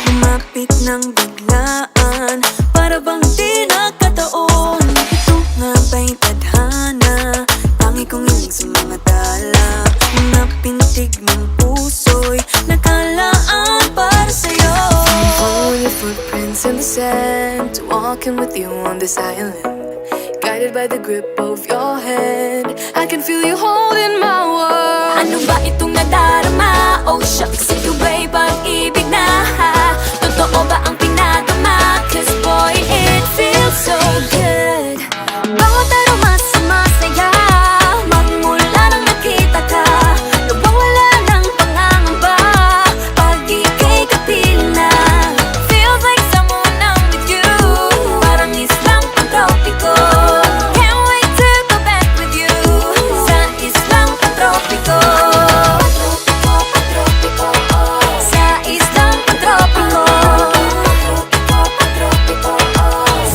Lumapit ng biglaan, para bang di nakataon. Ito nga ba'y tadhana, tangi kong hiling sa mga dala. Mga pintig ng puso'y nakalaan para sa'yo. Following your footprints in the sand, walking with you on this island, guided by the grip of your hand. I can feel you holding my world. Ano ba itong nadarama? Oh shucks, ito ba'y pag-ibig na? Totoo ba ang pinadama? Cause boy, it feels so good. Bawat aroma sumasaya, magmula nang nakita ka. Nawawala ng pangangamba, pag ika'y kapiling na. Feels like someone I'm with you, parang islang pantropiko. Can't wait to go back with you, sa islang pantropiko. Sa islang pantropiko.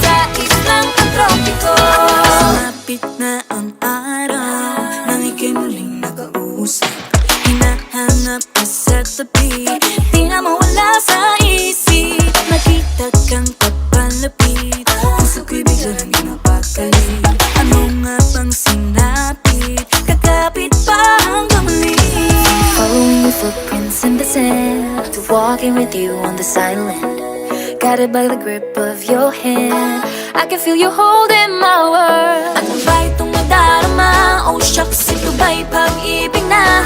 Sa islang pantropiko. Sumapit na ang araw, nang ika'y muling nakausap. Hinahanap ka sa tabi, di na mawala sa isip. Nakita kang papalapit, puso ko'y bigla lang ginapakali. Ano nga bang sinapit, kakapit pa hanggang muli. Following your footprints in the sand, walking with you on this island, guided by the grip of your hand. I can feel you holding my world. Ano ba itong nadarama? Oh shucks, ito ba'y pag-ibig na?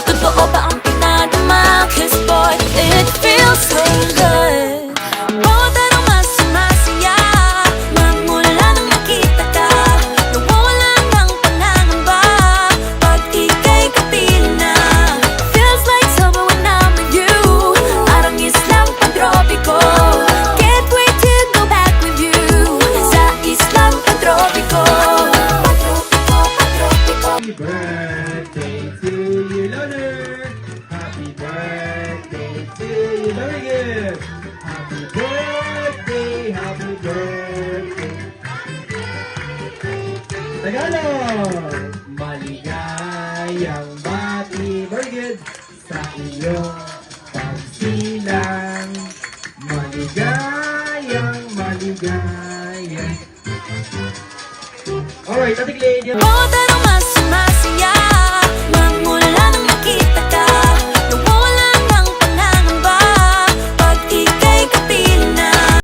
Totoo ba ang pinadama? Cause boy, it feels so good. Bawat aroma sumasaya, magmula nang nakita ka. Nawawala ng pangangamba, pag ika'y kapiling na. Feels like summer when I'm with you, parang islang pantropiko. Can't wait to go back with you, sa islang pantropiko. Happy birthday to you, Loner! Happy birthday to you, Loner! Happy birthday, happy birthday! Tagalog! Maligayang bati, very good! Sa iyong pagsilang, maligayang, maligayang. Alright, ating lady. Bawat aroma